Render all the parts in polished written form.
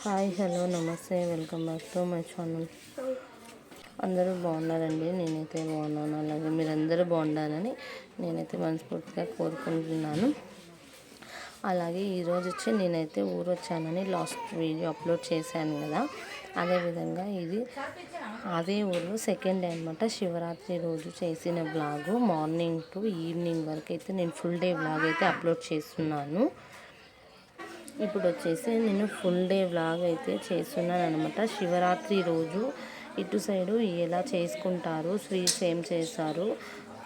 Hi hello నమస్తే welcome back to my channel. అందరూ బాగున్నారండి, నేనైతే బాగున్నాను. అలాగే మీరందరూ బాగుండాలని నేనైతే మనస్ఫూర్తిగా కోరుకుంటున్నాను. అలాగే ఈరోజు వచ్చి నేనైతే ఊరు వచ్చానని లాస్ట్ వీడియో అప్లోడ్ చేశాను కదా, అదేవిధంగా ఇది అదే ఊరు సెకండ్ డే అనమాట. శివరాత్రి రోజు చేసిన వ్లాగు మార్నింగ్ టు ఈవినింగ్ వరకు అయితే నేను ఫుల్ డే వ్లాగ్ అయితే అప్లోడ్ చేస్తున్నాను. ఇప్పుడు వచ్చేసి నేను ఫుల్ డే వ్లాగ్ అయితే చేస్తున్నాను అనమాట. శివరాత్రి రోజు ఇటు సైడు ఎలా చేసుకుంటారు, స్వీట్స్ ఏం చేస్తారు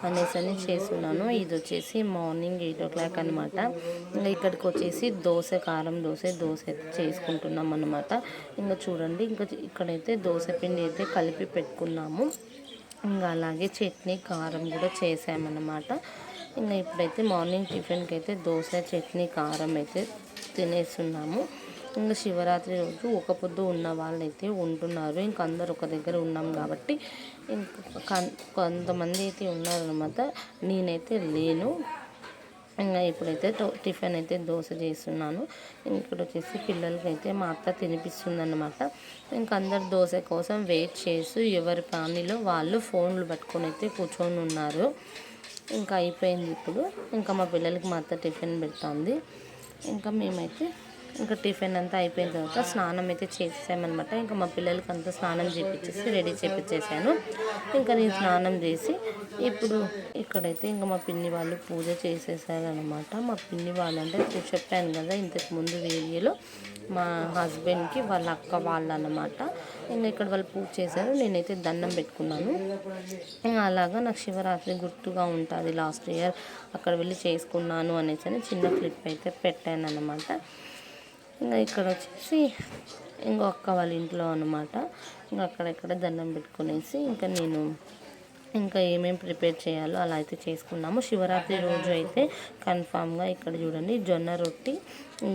అనేసి చేస్తున్నాను. ఇది వచ్చేసి మార్నింగ్ 8 o'clock అనమాట. ఇంకా ఇక్కడికి వచ్చేసి కారం దోశ చేసుకుంటున్నాం అనమాట. ఇంకా చూడండి, ఇంకా ఇక్కడైతే దోశ పిండి అయితే కలిపి పెట్టుకున్నాము. ఇంకా అలాగే చట్నీ కారం కూడా చేసామన్నమాట. ఇంకా ఇప్పుడైతే మార్నింగ్ టిఫిన్కి అయితే దోశ చట్నీ కారం అయితే తినేస్తున్నాము. ఇంకా శివరాత్రి రోజు ఒక పొద్దు ఉన్న వాళ్ళైతే ఉంటున్నారు. ఇంక అందరు ఒక దగ్గర ఉన్నాం కాబట్టి కొంతమంది అయితే ఉన్నారనమాట. నేనైతే లేను. ఇంకా ఇప్పుడైతే టిఫిన్ అయితే దోశ చేస్తున్నాను. ఇక్కడ వచ్చేసి పిల్లలకైతే మా అత్త తినిపిస్తుంది అన్నమాట. ఇంక అందరు దోశ కోసం వెయిట్ చేస్తూ ఎవరి పనిలో వాళ్ళు ఫోన్లు పట్టుకొని అయితే కూర్చొని ఉన్నారు. ఇంకా అయిపోయింది ఇప్పుడు. ఇంకా మా పిల్లలకి మా అత్త టిఫిన్ పెడుతుంది. ఇంకా మేమైతే ఇంకా టిఫిన్ అంతా అయిపోయిన తర్వాత స్నానం అయితే చేసేసామన్నమాట. ఇంకా మా పిల్లలకి అంతా స్నానం చేపించేసి రెడీ చేపించేసాను. ఇంకా నేను స్నానం చేసి ఇప్పుడు ఇక్కడైతే ఇంకా మా పిన్ని వాళ్ళు పూజ చేసేసారనమాట. మా పిన్ని వాళ్ళు అంటే చెప్పాను కదా ఇంతకు ముందు వీడియోలో, మా హస్బెండ్కి వాళ్ళ అక్క వాళ్ళు అన్నమాట. ఇంకా ఇక్కడ వాళ్ళు పూజ చేశారు, నేనైతే దండం పెట్టుకున్నాను. ఇంకా అలాగా నాకు శివరాత్రి గుర్తుగా ఉంటుంది. లాస్ట్ ఇయర్ అక్కడ వెళ్ళి చేసుకున్నాను అనేసి చిన్న క్లిప్ అయితే పెట్టాను అన్నమాట. ఇంకా ఇక్కడ వచ్చేసి ఇంకో అక్క వాళ్ళ ఇంట్లో అనమాట. ఇంకా అక్కడెక్కడ దండం పెట్టుకునేసి ఇంకా ఏమేమి ప్రిపేర్ చేయాలో అలా అయితే చేసుకున్నాము. శివరాత్రి రోజు అయితే కన్ఫామ్గా ఇక్కడ చూడండి జొన్న రొట్టి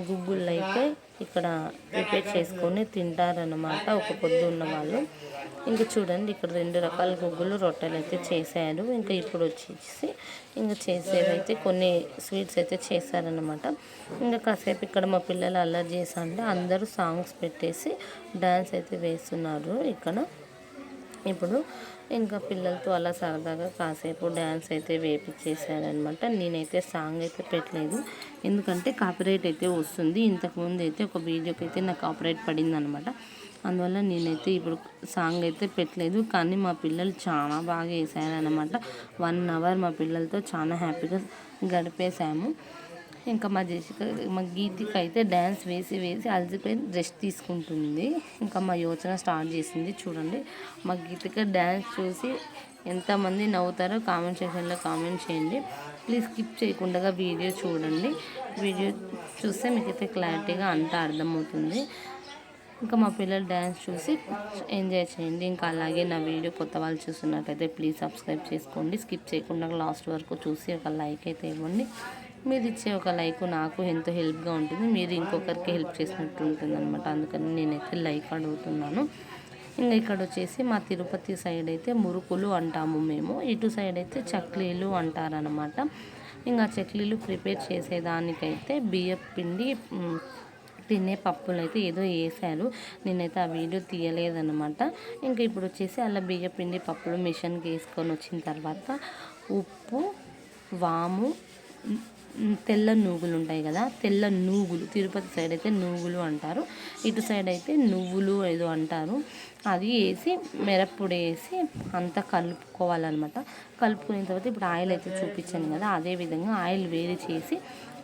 గుగ్గుళ్ళు అయితే ఇక్కడ ప్రిపేర్ చేసుకొని తింటారనమాట ఒక పొద్దు ఉన్న వాళ్ళు. ఇంకా చూడండి ఇక్కడ 2 రకాల గుగ్గులు రొట్టెలు అయితే చేశారు. ఇంకా ఇప్పుడు వచ్చేసి ఇంకా చేసేవైతే కొన్ని స్వీట్స్ అయితే చేశారనమాట. ఇంకా కాసేపు ఇక్కడ మా పిల్లలు అల్లరి చేసా అంటే అందరూ సాంగ్స్ పెట్టేసి డ్యాన్స్ అయితే వేస్తున్నారు ఇక్కడ. ఇప్పుడు ఇంకా పిల్లలతో అలా సరదాగా కాసేపు డ్యాన్స్ అయితే వేపించేసారనమాట. నేనైతే సాంగ్ అయితే పెట్టలేదు, ఎందుకంటే కాపీరైట్ అయితే వస్తుంది. ఇంతకుముందు అయితే ఒక వీడియోకి అయితే నాకు కాపీరైట్ పడింది అనమాట. అందువల్ల నేనైతే ఇప్పుడు సాంగ్ అయితే పెట్టలేదు. కానీ మా పిల్లలు చాలా బాగా వేసారనమాట. 1 hour మా పిల్లలతో చాలా హ్యాపీగా గడిపేశాము. ఇంకా మా గీతికి అయితే డ్యాన్స్ వేసి అలసిపోయి రెస్ట్ తీసుకుంటుంది. ఇంకా మా యోచన స్టార్ట్ చేసింది. చూడండి, మా గీతిక డ్యాన్స్ చూసి ఎంతమంది నవ్వుతారో కామెంట్ సెక్షన్లో కామెంట్ చేయండి. ప్లీజ్ స్కిప్ చేయకుండా వీడియో చూడండి. వీడియో చూస్తే మీకైతే క్లారిటీగా అంతా అర్థమవుతుంది. ఇంకా మా పిల్లలు డ్యాన్స్ చూసి ఎంజాయ్ చేయండి. ఇంకా అలాగే నా వీడియో కొత్త వాళ్ళు చూస్తున్నట్టయితే ప్లీజ్ సబ్స్క్రైబ్ చేసుకోండి. స్కిప్ చేయకుండా లాస్ట్ వరకు చూసి ఒక లైక్ అయితే ఇవ్వండి. మీరు ఇచ్చే ఒక లైక్ నాకు ఎంతో హెల్ప్గా ఉంటుంది. మీరు ఇంకొకరికి హెల్ప్ చేసినట్టు ఉంటుంది అనమాట. అందుకని నేనైతే లైక్ అడుగుతున్నాను. ఇంకా ఇక్కడ వచ్చేసి మా తిరుపతి సైడ్ అయితే మురుకులు అంటాము మేము, ఇటు సైడ్ అయితే చక్లీలు అంటారనమాట. ఇంకా చక్లీలు ప్రిపేర్ చేసేదానికైతే బియ్యం పిండి తినే పప్పులు అయితే ఏదో వేసారు. నేనైతే ఆ వీడియో తీయలేదన్నమాట. ఇంకా ఇప్పుడు వచ్చేసి అలా బియ్య పిండి పప్పులు మిషన్కి వేసుకొని వచ్చిన తర్వాత ఉప్పు, వాము, తెల్ల నూగులు ఉంటాయి కదా, తెల్ల నూగులు తిరుపతి సైడ్ అయితే నూగులు అంటారు, ఇటు సైడ్ అయితే నువ్వులు ఏదో అంటారు. అది వేసి మిరప్పొడి వేసి అంతా కలుపుకోవాలన్నమాట. కలుపుకున్న తర్వాత ఇప్పుడు ఆయిల్ అయితే చూపించాను కదా, అదేవిధంగా ఆయిల్ వేడి చేసి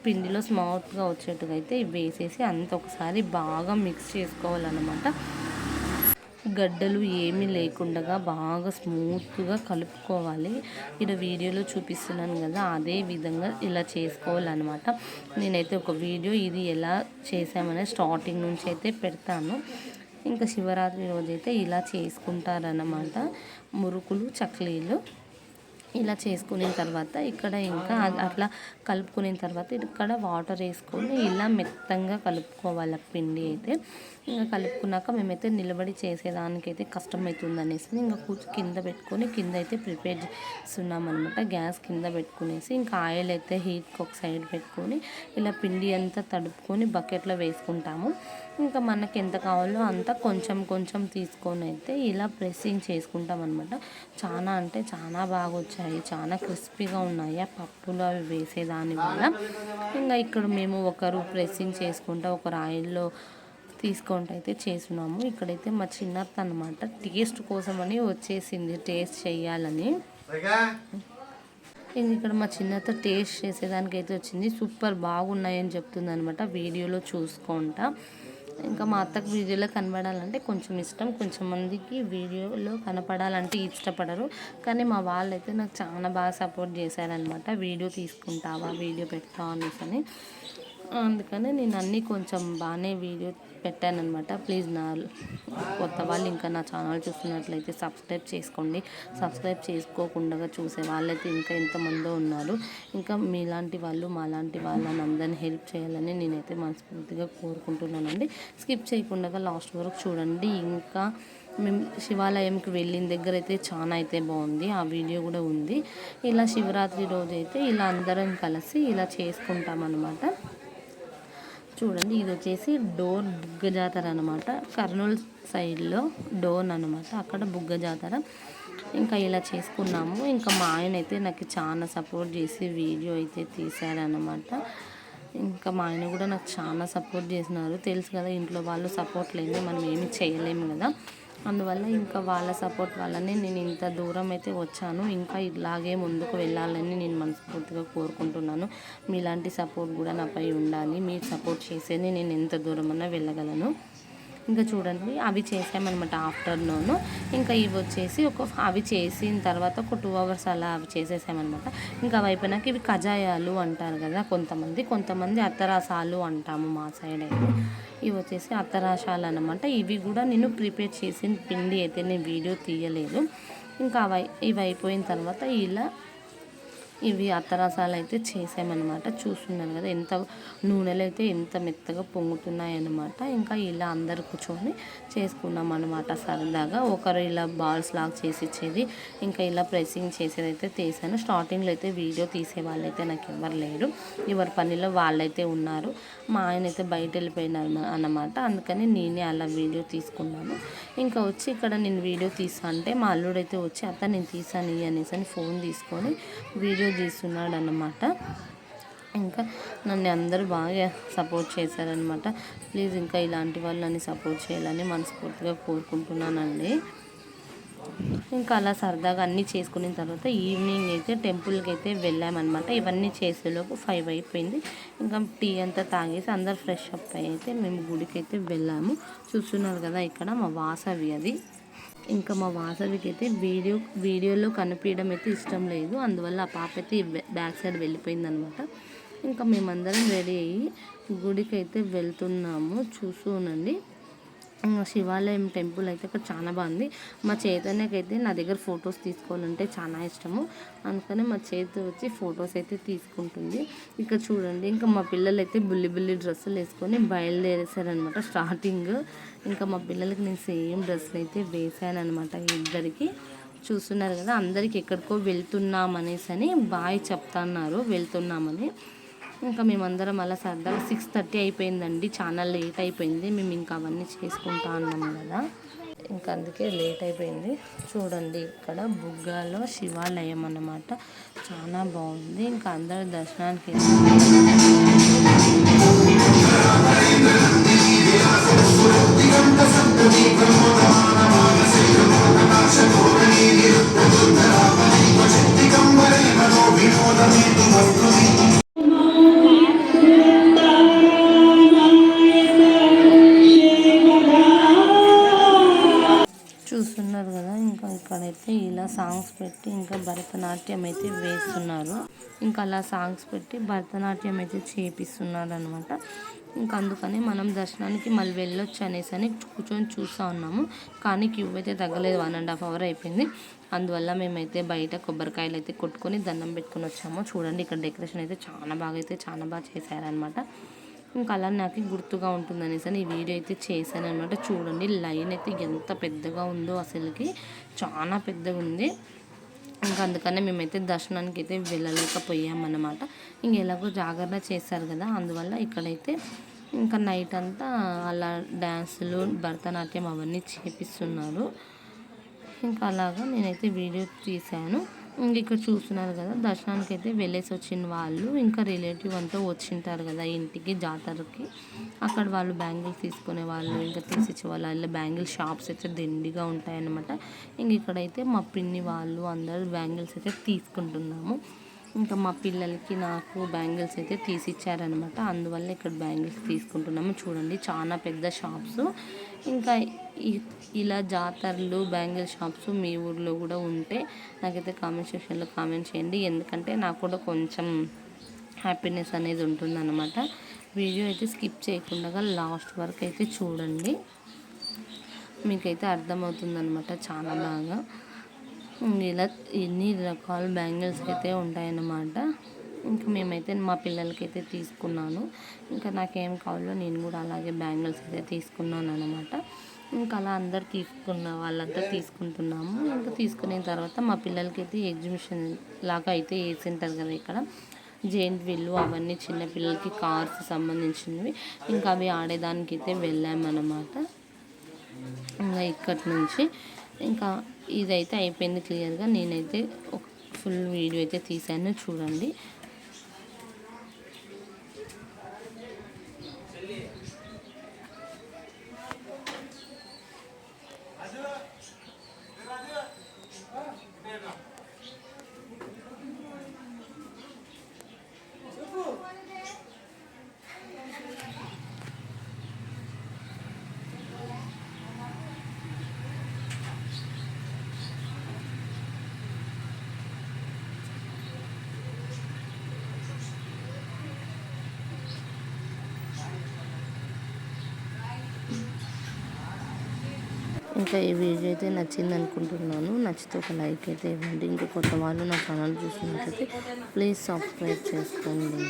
పిండిలో స్మూత్గా వచ్చేట్టుగా అయితే వేసేసి అంత ఒకసారి బాగా మిక్స్ చేసుకోవాలన్నమాట. గడ్డలు ఏమీ లేకుండా బాగా స్మూత్గా కలుపుకోవాలి. ఇక్కడ వీడియోలో చూపిస్తున్నాను కదా, అదే విధంగా ఇలా చేసుకోవాలన్నమాట. నేనైతే ఒక వీడియో ఇది ఎలా చేసామనే స్టార్టింగ్ నుంచి అయితే పెడతాను. ఇంకా శివరాత్రి రోజైతే ఇలా చేసుకుంటారన్నమాట. మురుకులు చక్లీలు ఇలా చేసుకున్న తర్వాత ఇక్కడ ఇంకా అట్లా కలుపుకున్న తర్వాత ఇక్కడ వాటర్ వేసుకొని ఇలా మెత్తంగా కలుపుకోవాలి పిండి అయితే. ఇంకా కలుపుకున్నాక మేమైతే నిలబడి చేసేదానికైతే కష్టమవుతుంది అనేసి ఇంకా కింద పెట్టుకొని కింద అయితే ప్రిపేర్ చేస్తున్నాం అనమాట. గ్యాస్ కింద పెట్టుకునేసి ఇంకా ఆయిల్ అయితే హీట్కి ఒక సైడ్ పెట్టుకొని ఇలా పిండి అంతా తడుపుకొని బకెట్లో వేసుకుంటాము. ఇంకా మనకి ఎంత కావాలో అంత కొంచెం కొంచెం తీసుకొని అయితే ఇలా ప్రెస్సింగ్ చేసుకుంటాం అనమాట. చాలా అంటే చాలా బాగా వచ్చాయి, చాలా క్రిస్పీగా ఉన్నాయి ఆ పప్పులు అవి వేసేదాని వల్ల. ఇంకా ఇక్కడ మేము ఒకరు ప్రెస్సింగ్ చేసుకుంటా ఒకరు ఆయిల్లో తీసుకుంటూ అయితే చేస్తున్నాము. ఇక్కడైతే మా చిన్నత్త అనమాట టేస్ట్ కోసమని వచ్చేసింది, టేస్ట్ చేయాలని. ఇక్కడ మా చిన్నత్త టేస్ట్ చేసేదానికైతే వచ్చింది. సూపర్ బాగున్నాయని చెప్తుంది అనమాట వీడియోలో చూసుకుంటా. ఇంకా మా అత్తకు వీడియోలో కనపడాలంటే కొంచెం ఇష్టం, కొంచెం మందికి వీడియోలో కనపడాలంటే ఇష్టపడరు. కానీ మా వాళ్ళైతే నాకు చాలా బాగా సపోర్ట్ చేశారనమాట. వీడియో తీసుకుంటావా, వీడియో పెడతావా అనేసి. అందుకని నేను అన్నీ కొంచెం బాగానే వీడియో పెట్టానమాట. ప్లీజ్ నా కొత్త వాళ్ళు ఇంకా నా ఛానల్ చూస్తున్నట్లయితే సబ్స్క్రైబ్ చేసుకోండి. సబ్స్క్రైబ్ చేసుకోకుండా చూసే వాళ్ళైతే ఇంకా ఎంతమందో ఉన్నారు. ఇంకా మీలాంటి వాళ్ళు మాలాంటి వాళ్ళని అందరినీ హెల్ప్ చేయాలని నేనైతే మనస్ఫూర్తిగా కోరుకుంటున్నానండి. స్కిప్ చేయకుండా లాస్ట్ వరకు చూడండి. ఇంకా మేము శివాలయంకి వెళ్ళిన దగ్గర అయితే చాలా అయితే బాగుంది, ఆ వీడియో కూడా ఉంది. ఇలా శివరాత్రి రోజు అయితే ఇలా అందరం కలిసి ఇలా చేసుకుంటాం అన్నమాట. చూడండి, ఇది వచ్చేసి డోర్ బుగ్గ జాతర అనమాట. కర్నూలు సైడ్లో డోన్ అనమాట, అక్కడ బుగ్గ జాతర. ఇంకా ఇలా చేసుకున్నాము. ఇంకా మా ఆయన అయితే నాకు చాలా సపోర్ట్ చేసి వీడియో అయితే తీశారనమాట. ఇంకా మా ఆయన కూడా నాకు చాలా సపోర్ట్ చేసినారు. తెలుసు కదా, ఇంట్లో వాళ్ళు సపోర్ట్ లేని మనం ఏమి చేయలేము కదా. అందువల్ల ఇంకా వాళ్ళ సపోర్ట్ వల్లనే నేను ఇంత దూరం అయితే వచ్చాను. ఇంకా ఇలాగే ముందుకు వెళ్ళాలని నేను మనస్ఫూర్తిగా కోరుకుంటున్నాను. మీలాంటి సపోర్ట్ కూడా నాపై ఉండాలి. మీరు సపోర్ట్ చేసేది నేను ఎంత దూరమన్నా వెళ్ళగలను. ఇంకా చూడండి, అవి చేసామన్నమాట ఆఫ్టర్నూన్. ఇంకా ఇవి వచ్చేసి అవి చేసిన తర్వాత ఒక 2 hours అలా అవి చేసేసామన్నమాట. ఇంకా అవి అయిపోయినాక ఇవి కజాయాలు అంటారు కదా కొంతమంది అత్తరసాలు అంటాము మా సైడ్ అయితే. ఇవి వచ్చేసి అత్తరసాలు అన్నమాట. ఇవి కూడా నేను ప్రిపేర్ చేసిన పిండి అయితే నేను వీడియో తీయలేదు. ఇంకా ఇవి అయిపోయిన తర్వాత ఇలా ఇవి అత్తరసాలు అయితే చేసామన్నమాట. చూస్తున్నారు కదా ఎంత నూనెలు అయితే ఎంత మెత్తగా పొంగుతున్నాయన్నమాట. ఇంకా ఇలా అందరు కూర్చొని చేసుకున్నాం అనమాట సరదాగా. ఒకరు ఇలా బాల్స్ లాగా చేసి ఇచ్చేది, ఇంకా ఇలా ప్రెస్సింగ్ చేసేది అయితే తీసాను. స్టార్టింగ్లో అయితే వీడియో తీసే వాళ్ళైతే నాకు ఎవరు లేరు, ఎవరి పనిలో వాళ్ళైతే ఉన్నారు. మా ఆయన అయితే బయట వెళ్ళిపోయినారు అన్నమాట. అందుకని నేనే అలా వీడియో తీసుకున్నాను. ఇంకా వచ్చి ఇక్కడ నేను వీడియో తీసా అంటే మా అల్లుడైతే వచ్చి అత్త నేను తీసాను అనేసి అని ఫోన్ తీసుకొని వీడియో తీస్తున్నాడు అన్నమాట. ఇంకా నన్ను అందరూ బాగా సపోర్ట్ చేశారనమాట. ప్లీజ్ ఇంకా ఇలాంటి వాళ్ళు నన్ను సపోర్ట్ చేయాలని మనస్ఫూర్తిగా కోరుకుంటున్నానండి. ఇంకా అలా సరదాగా అన్నీ చేసుకున్న తర్వాత ఈవినింగ్ అయితే టెంపుల్కి అయితే వెళ్ళామన్నమాట. ఇవన్నీ చేసేలోపు 5 అయిపోయింది. ఇంకా టీ అంతా తాగేసి అందరు ఫ్రెష్ అప్ అయితే మేము గుడికి అయితే వెళ్ళాము. చూస్తున్నారు కదా, ఇక్కడ మా వాసవి అది. ఇంకా మా వాసవికి అయితే వీడియోలో కనిపించడం అయితే ఇష్టం లేదు. అందువల్ల ఆ పాప అయితే బ్యాక్ సైడ్ వెళ్ళిపోయిందనమాట. ఇంకా మేమందరం రెడీ అయ్యి గుడికి అయితే వెళ్తున్నాము. చూస్తూనండి, శివాలయం టెంపుల్ అయితే ఇక్కడ చాలా బాగుంది. మా చైతన్యకైతే నా దగ్గర ఫొటోస్ తీసుకోవాలంటే చాలా ఇష్టము. అందుకని మా చేతి వచ్చి ఫొటోస్ అయితే తీసుకుంటుంది. ఇక్కడ చూడండి, ఇంకా మా పిల్లలు అయితే బుల్లి డ్రెస్సులు వేసుకొని బయలుదేరేసారనమాట స్టార్టింగ్. ఇంకా మా పిల్లలకి నేను సేమ్ డ్రెస్సులు అయితే వేసాను అనమాట ఇద్దరికి. చూస్తున్నారు కదా, అందరికి ఎక్కడికో వెళ్తున్నామనేసి అని బాయ్ చెప్తున్నారు, వెళ్తున్నామని. ఇంకా మేమందరం అలా సరదాగా 6:30 అయిపోయిందండి, చాలా లేట్ అయిపోయింది. మేము ఇంకా అవన్నీ చేసుకుంటా ఉన్నాము కదా, ఇంకా అందుకే లేట్ అయిపోయింది. చూడండి, ఇక్కడ బుగ్గాలో శివాలయం అన్నమాట, చాలా బాగుంది. ఇంకా అందరూ దర్శనానికి చూస్తున్నారు కదా. ఇంకా ఇక్కడైతే ఇలా సాంగ్స్ పెట్టి ఇంకా భరతనాట్యం అయితే వేస్తున్నారు. ఇంకా అలా సాంగ్స్ పెట్టి భరతనాట్యం అయితే చేపిస్తున్నారు అనమాట. ఇంకా అందుకని మనం దర్శనానికి మళ్ళీ వెళ్ళొచ్చు అనేసి అని కూర్చొని చూస్తూ ఉన్నాము. కానీ క్యూ అయితే తగ్గలేదు, 1.5 hour అయిపోయింది. అందువల్ల మేమైతే బయట కొబ్బరికాయలు అయితే కొట్టుకొని దండం పెట్టుకొని వచ్చాము. చూడండి, ఇక్కడ డెకరేషన్ అయితే చాలా బాగా చేశారనమాట. ఇంకా అలా నాకు గుర్తుగా ఉంటుందనేసి అని ఈ వీడియో అయితే చేశాను అనమాట. చూడండి, లైన్ అయితే ఎంత పెద్దగా ఉందో, అసలుకి చాలా పెద్దగా ఉంది. ఇంకా అందుకనే మేమైతే దర్శనానికి అయితే వెళ్ళలేకపోయామన్నమాట. ఇంక ఎలాగో జాగ్రత్త చేశారు కదా, అందువల్ల ఇక్కడైతే ఇంకా నైట్ అంతా అలా డ్యాన్సులు భరతనాట్యం అవన్నీ చేపిస్తున్నారు. ఇంకా అలాగా నేనైతే వీడియో తీశాను. ఇక్కడ చూస్తున్నారు కదా, దర్శనానికి అయితే వెళ్ళేసి వచ్చిన వాళ్ళు ఇంకా రిలేటివ్ అంతా వచ్చింటారు కదా ఇంటికి జాతరకి. అక్కడ వాళ్ళు బ్యాంగిల్స్ తీసుకునే వాళ్ళు, ఇంకా తీసిచ్చే వాళ్ళు, అలా బ్యాంగిల్ షాప్స్ అయితే దిండిగా ఉంటాయన్నమాట. ఇంక ఇక్కడైతే మా పిన్ని వాళ్ళు అందరూ బ్యాంగిల్స్ అయితే తీసుకుంటున్నాము. ఇంకా మా పిల్లలకి నాకు బ్యాంగిల్స్ అయితే తీసిచ్చారనమాట. అందువల్ల ఇక్కడ బ్యాంగిల్స్ తీసుకుంటున్నాము. చూడండి చాలా పెద్ద షాప్స్. ఇంకా ఇలా జాతరలు బ్యాంగిల్ షాప్స్ మీ ఊర్లో కూడా ఉంటే నాకైతే కామెంట్ సెక్షన్లో కామెంట్ చేయండి. ఎందుకంటే నాకు కూడా కొంచెం హ్యాపీనెస్ అనేది ఉంటుందన్నమాట. వీడియో అయితే స్కిప్ చేయకుండా లాస్ట్ వరకు అయితే చూడండి, మీకైతే అర్థమవుతుందన్నమాట చాలా బాగా. ఇలా ఎన్ని రకాల బ్యాంగిల్స్ అయితే ఉంటాయన్నమాట. ఇంకా మేమైతే మా పిల్లలకైతే తీసుకున్నాను. ఇంకా నాకేం కావాలో నేను కూడా అలాగే బ్యాంగిల్స్ అయితే తీసుకున్నాను అనమాట. ఇంకా అలా అందరు తీసుకున్న వాళ్ళంతా తీసుకుంటున్నాము. ఇంకా తీసుకున్న తర్వాత మా పిల్లలకైతే ఎగ్జిబిషన్ లాగా అయితే వేసింటారు కదా ఇక్కడ, జెయింట్ వీళ్ళు అవన్నీ చిన్నపిల్లలకి కార్స్ సంబంధించినవి. ఇంకా అవి ఆడేదానికి అయితే వెళ్ళామన్నమాట. ఇంకా ఇక్కడి నుంచి ఇంకా ఇదైతే అయిపోయింది క్లియర్గా. నేనైతే ఒక ఫుల్ వీడియో అయితే తీశాను చూడండి. ఇంకా ఈ వీడియో అయితే నచ్చింది అనుకుంటున్నాను. నచ్చితే ఒక లైక్ అయితే ఇవ్వండి. ఇంకా కొత్త వాళ్ళు నా ఛానల్ చూసినట్లయితే ప్లీజ్ సబ్స్క్రైబ్ చేసుకోండి.